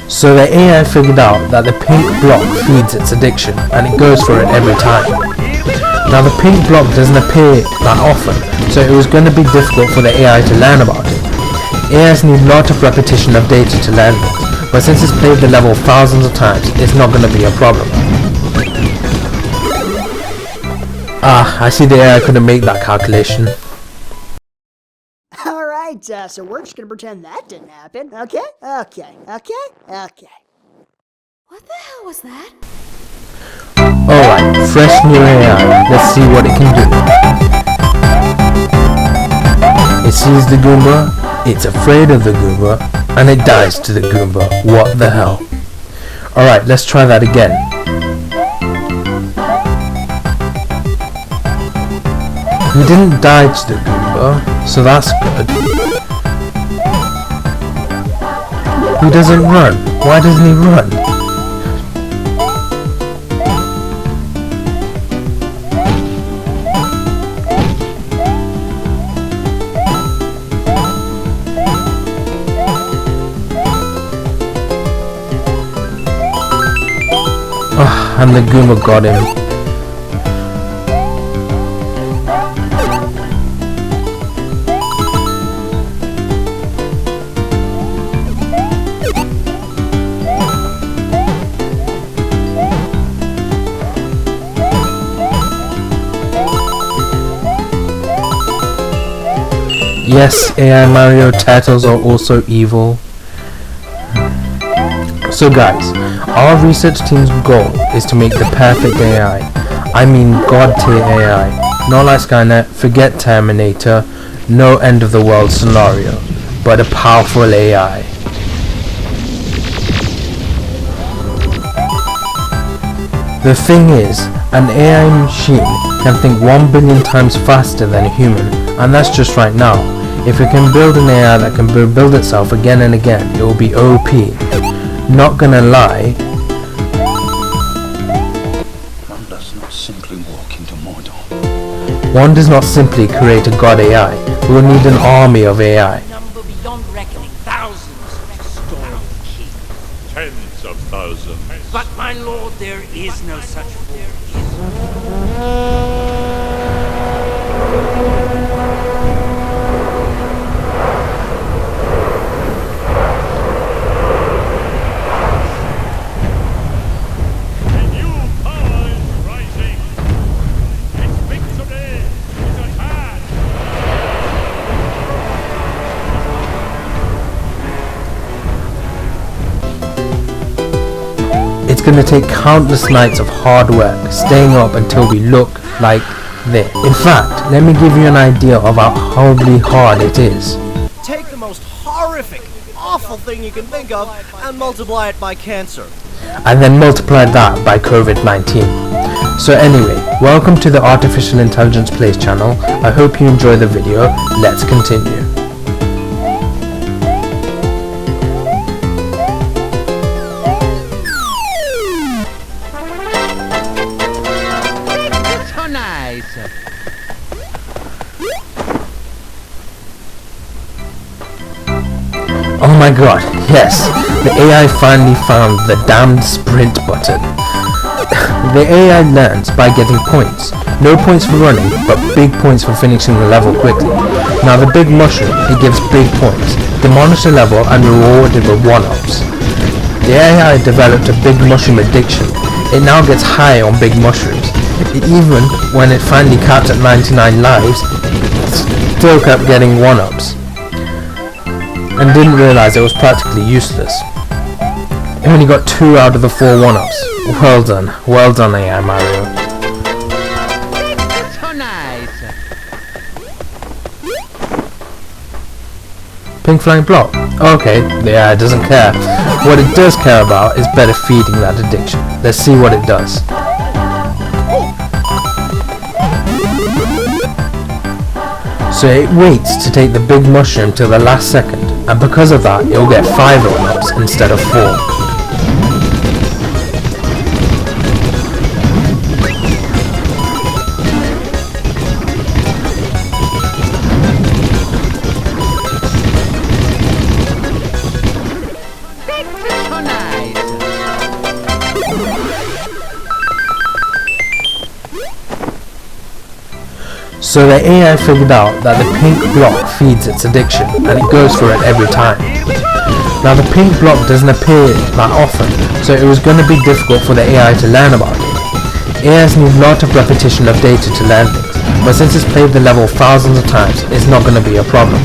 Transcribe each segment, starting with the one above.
So the AI figured out that the pink block feeds its addiction, and it goes for it every time. Now the pink block doesn't appear that often, so it was going to be difficult for the AI to learn about it. AIs need a lot of repetition of data to learn things, but since it's played the level thousands of times, it's not going to be a problem. I see the AI couldn't make that calculation. Alright, so we're just gonna pretend that didn't happen, okay? Okay. What the hell was that? Alright, fresh new AI, let's see what it can do. It sees the Goomba, it's afraid of the Goomba, and it dies to the Goomba. What the hell? Alright, let's try that again. He didn't die to the Goomba, so that's good. He doesn't run. Why doesn't he run? And the Goomba got him. Yes, AI Mario Turtles are also evil. So guys, our research team's goal is to make the perfect AI. I mean God tier AI. Not like Skynet, forget Terminator, no end of the world scenario, but a powerful AI. The thing is, an AI machine can think 1 billion times faster than a human, and that's just right now. If we can build an AI that can build itself again and again, it will be OP. Not gonna lie. One does not simply walk into Mordor. One does not simply create a god AI. We will need an army of AI. Number beyond reckoning, thousands restore the key. Tens of thousands. But my lord, there is no such force. It's going to take countless nights of hard work, staying up until we look like this. In fact, let me give you an idea of how horribly hard it is. Take the most horrific, awful thing you can think of and multiply it by cancer. And then multiply that by COVID-19. So anyway, welcome to the Artificial Intelligence Plays channel. I hope you enjoy the video. Let's continue. Oh my god, yes, the AI finally found the damned sprint button. The AI learns by getting points. No points for running, but big points for finishing the level quickly. Now the big mushroom, it gives big points. Demolish a level and rewarded with 1-ups. The AI developed a big mushroom addiction. It now gets high on big mushrooms. Even when it finally capped at 99 lives, it still kept getting 1-ups. And didn't realise it was practically useless. It only got 2 out of the 4 1-ups. Well done AI Mario. So nice. Pink flying block. Okay, the AI doesn't care. What it does care about is better feeding that addiction. Let's see what it does. So it waits to take the big mushroom till the last second, and because of that it will get 5 1-ups instead of 4. So the AI figured out that the pink block feeds its addiction, and it goes for it every time. Now the pink block doesn't appear that often, so it was going to be difficult for the AI to learn about it. AIs need a lot of repetition of data to learn things, but since it's played the level thousands of times, it's not going to be a problem.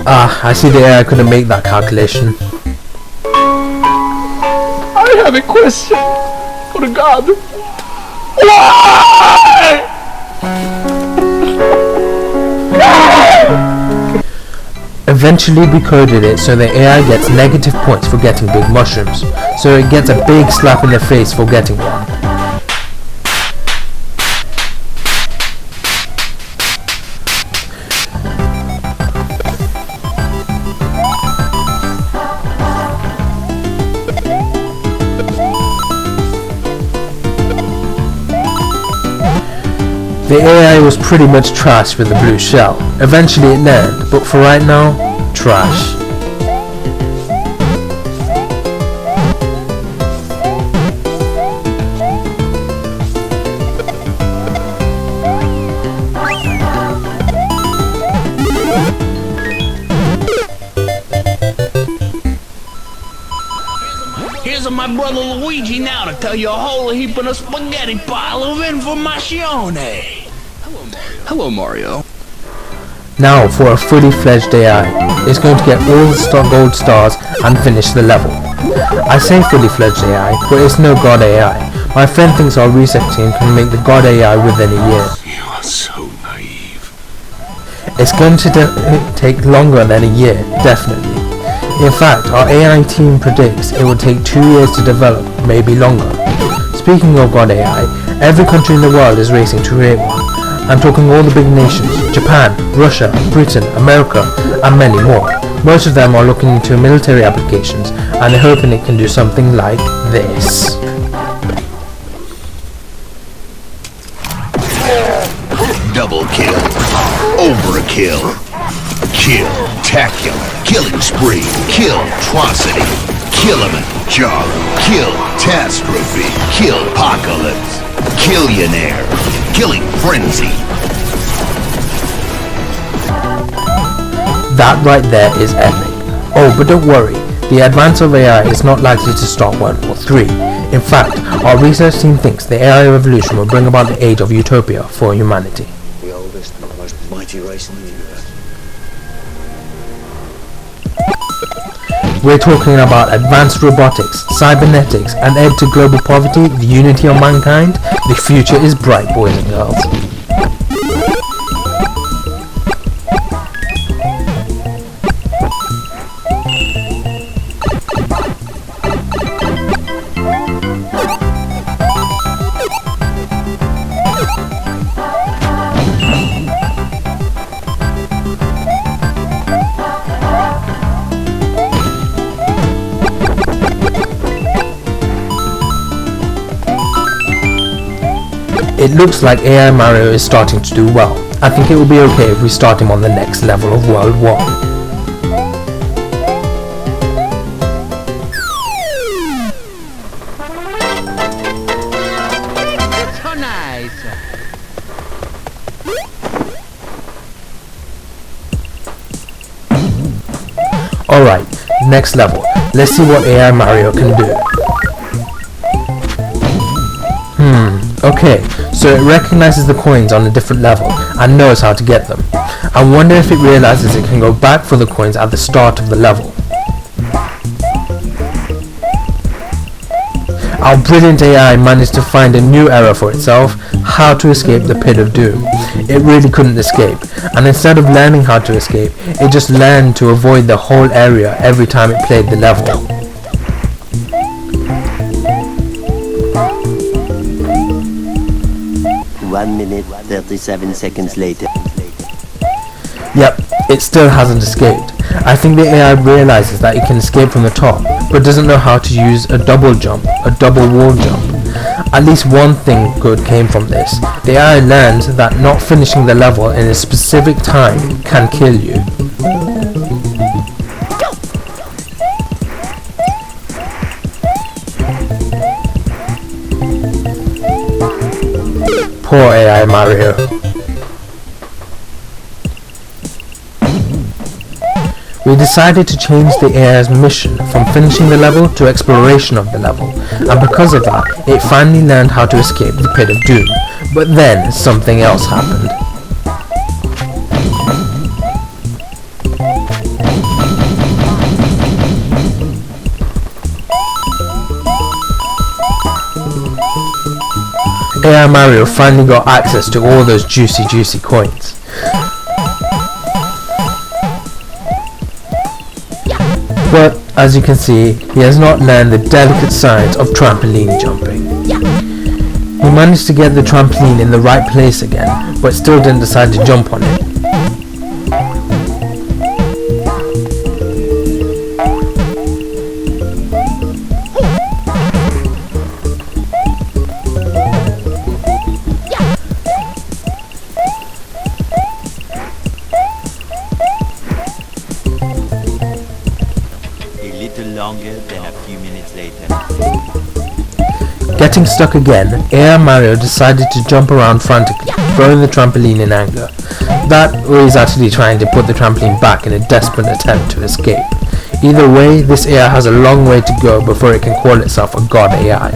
I see the AI couldn't make that calculation. I have a question for God. Why? Eventually we coded it so the AI gets negative points for getting big mushrooms, so it gets a big slap in the face for getting one. The AI was pretty much trash with the blue shell. Eventually it learned, but for right now, trash. Here's my brother Luigi now to tell you a whole heap of a spaghetti pile of information. Hello, Mario. Now for a fully fledged AI. It's going to get all the gold stars and finish the level. I say fully fledged AI, but it's no god AI. My friend thinks our research team can make the god AI within a year. You are so naive. It's going to take longer than a year, definitely. In fact, our AI team predicts it will take 2 years to develop, maybe longer. Speaking of god AI, every country in the world is racing to create one. I'm talking all the big nations, Japan, Russia, Britain, America, and many more. Most of them are looking into military applications, and they're hoping it can do something like this. Double kill, overkill, kill-tacular, killing spree, kill-trocity, kill-em-jar, kill-tastrophe, kill-pocalypse, killionaire, killing frenzy. That right there is epic. Oh, but don't worry, the advance of AI is not likely to stop 1 or 3. In fact, our research team thinks the AI revolution will bring about the age of utopia for humanity. The oldest and most mighty race in the universe. We're talking about advanced robotics, cybernetics, and aid to global poverty, the unity of mankind. The future is bright, boys and girls. It looks like AI Mario is starting to do well. I think it will be okay if we start him on the next level of World 1. So nice. Alright, next level. Let's see what AI Mario can do. Okay, so it recognizes the coins on a different level and knows how to get them. I wonder if it realizes it can go back for the coins at the start of the level. Our brilliant AI managed to find a new error for itself, how to escape the pit of doom. It really couldn't escape, and instead of learning how to escape, it just learned to avoid the whole area every time it played the level. One minute, 37 seconds later. Yep, it still hasn't escaped. I think the AI realizes that it can escape from the top, but doesn't know how to use a double jump, a double wall jump. At least one thing good came from this. The AI learned that not finishing the level in a specific time can kill you. Poor AI Mario. We decided to change the AI's mission from finishing the level to exploration of the level, and because of that, it finally learned how to escape the pit of doom. But then, something else happened. AI Mario finally got access to all those juicy coins. But, as you can see, he has not learned the delicate science of trampoline jumping. He managed to get the trampoline in the right place again, but still didn't decide to jump on it. Longer than a few minutes later. Getting stuck again, AI Mario decided to jump around frantically, throwing the trampoline in anger. That, or he's actually trying to put the trampoline back in a desperate attempt to escape. Either way, this AI has a long way to go before it can call itself a god AI.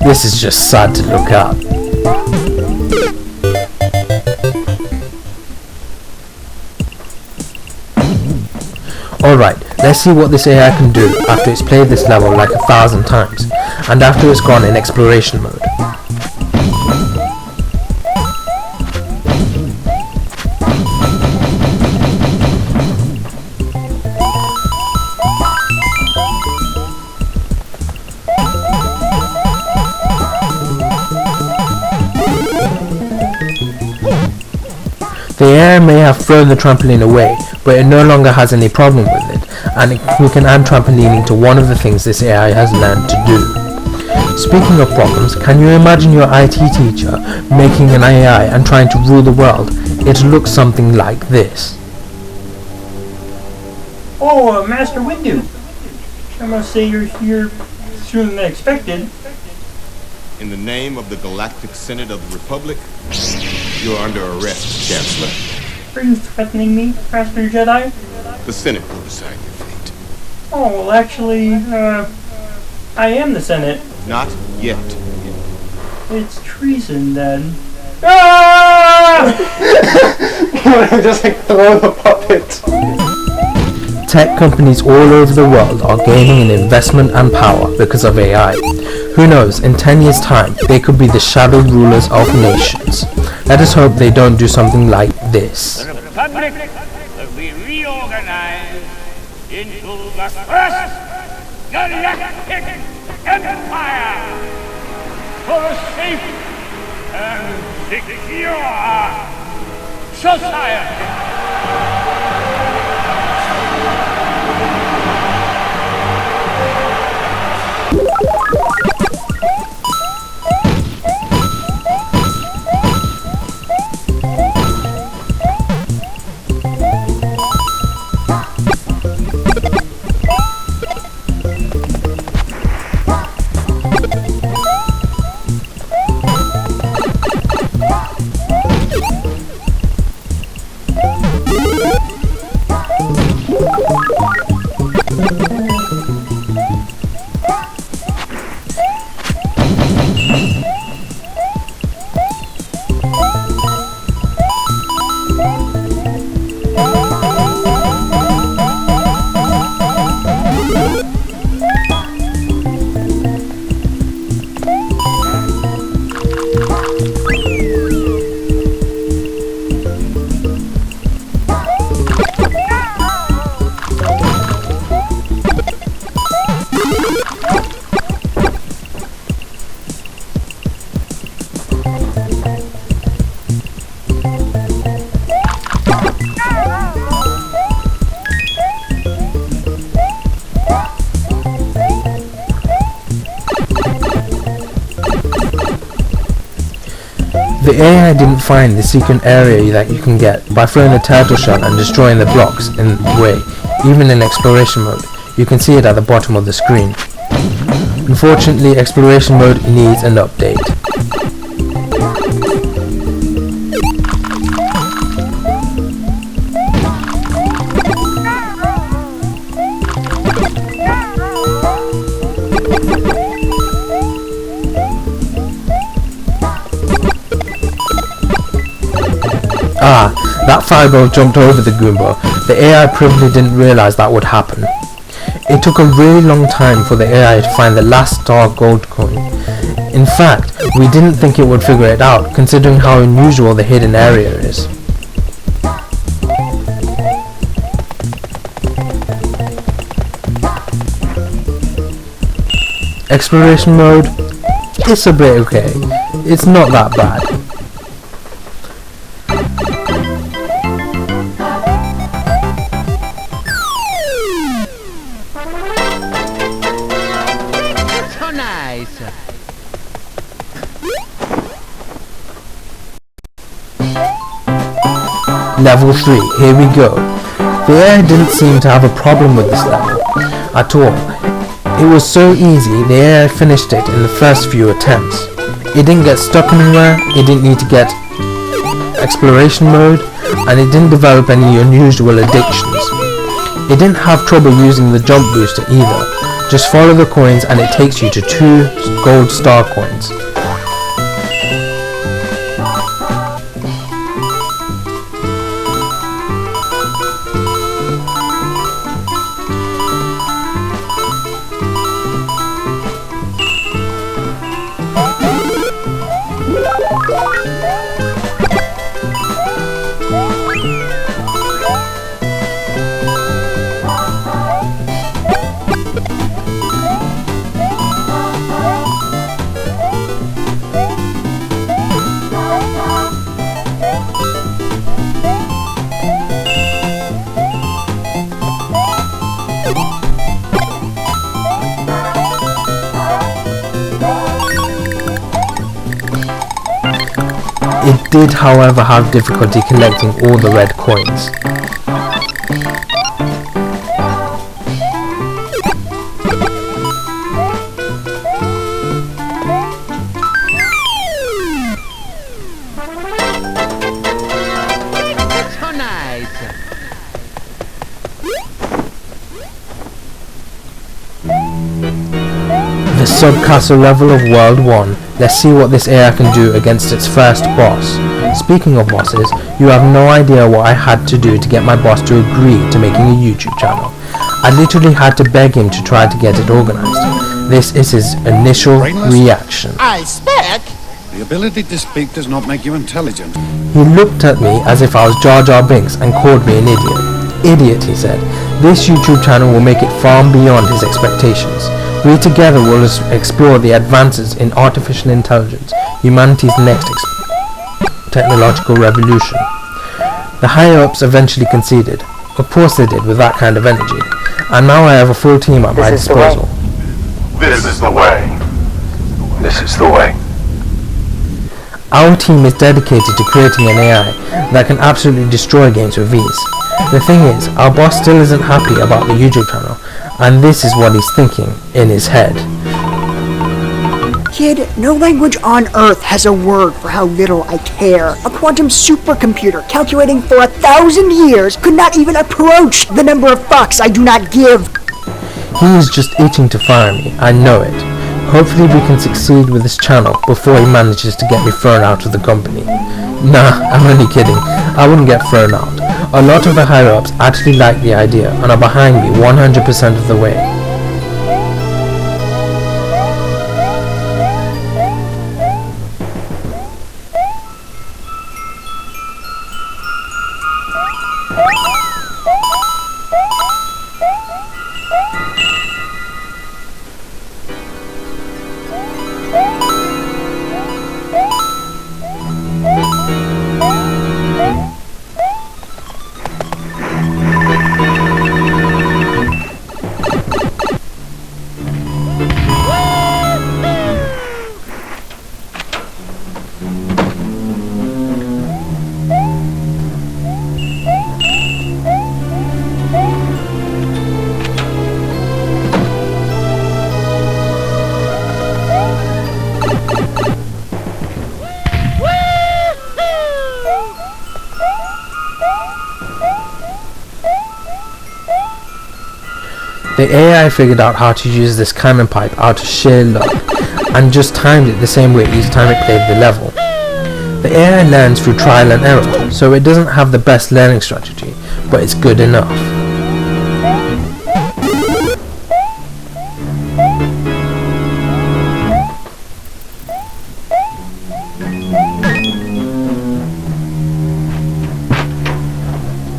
This is just sad to look at. Alright, let's see what this AI can do after it's played this level like 1,000 times, and after it's gone in exploration mode. The AI may have thrown the trampoline away, but it no longer has any problem with it, and we can add trampolining to one of the things this AI has learned to do. Speaking of problems, can you imagine your IT teacher making an AI and trying to rule the world? It looks something like this. Oh, Master Windu! I must say you're sooner than expected. In the name of the Galactic Senate of the Republic, you're under arrest, Chancellor. Are you threatening me, Master Jedi? The Senate will decide your fate. Oh, well, actually, I am the Senate. Not yet. It's treason, then. Ah! Just like throw the puppet. Tech companies all over the world are gaining in investment and power because of AI. Who knows, in 10 years' time, they could be the shadow rulers of nations. Let us hope they don't do something like this. The Republic will be reorganized into the first galactic empire for a safe and secure society. The AI didn't find the secret area that you can get by throwing a turtle shell and destroying the blocks in the way. Even in exploration mode, you can see it at the bottom of the screen. Unfortunately, exploration mode needs an update. Ah, that fireball jumped over the Goomba. The AI probably didn't realize that would happen. It took a really long time for the AI to find the last star gold coin. In fact, we didn't think it would figure it out, considering how unusual the hidden area is. Exploration mode? It's a bit okay. It's not that bad. Level 3, here we go. The AI didn't seem to have a problem with this level at all. It was so easy, the AI finished it in the first few attempts. It didn't get stuck anywhere, it didn't need to get exploration mode, and it didn't develop any unusual addictions. It didn't have trouble using the jump booster either. Just follow the coins and it takes you to 2 gold star coins. It did, however, have difficulty collecting all the red coins. So nice. The subcastle level of World 1. Let's see what this AI can do against its first boss. Speaking of bosses, you have no idea what I had to do to get my boss to agree to making a YouTube channel. I literally had to beg him to try to get it organized. This is his initial reaction. I speak. The ability to speak does not make you intelligent. He looked at me as if I was Jar Jar Binks and called me an idiot. Idiot, he said. This YouTube channel will make it far beyond his expectations. We together will explore the advances in artificial intelligence, humanity's next technological revolution. The higher-ups eventually conceded. Of course they did, with that kind of energy. And now I have a full team at my disposal. This is the way. This is the way. Our team is dedicated to creating an AI that can absolutely destroy games with ease. The thing is, our boss still isn't happy about the YouTube channel, and this is what he's thinking in his head. Kid, no language on Earth has a word for how little I care. A quantum supercomputer calculating for 1,000 years could not even approach the number of fucks I do not give. He is just itching to fire me, I know it. Hopefully we can succeed with this channel before he manages to get me thrown out of the company. Nah, I'm only kidding. I wouldn't get thrown out. A lot of the higher-ups actually like the idea and are behind me 100% of the way. The AI figured out how to use this cannon pipe out of sheer luck, and just timed it the same way each time it played the level. The AI learns through trial and error, so it doesn't have the best learning strategy, but it's good enough.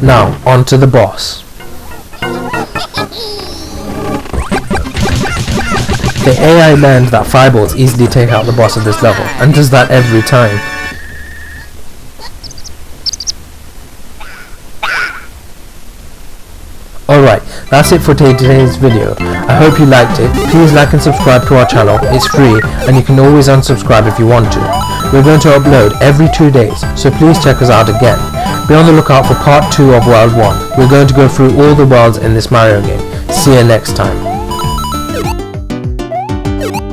Now, on to the boss. The AI learned that fireballs easily take out the boss of this level, and does that every time. Alright, that's it for today's video. I hope you liked it. Please like and subscribe to our channel. It's free, and you can always unsubscribe if you want to. We're going to upload every 2 days, so please check us out again. Be on the lookout for part 2 of World 1. We're going to go through all the worlds in this Mario game. See you next time.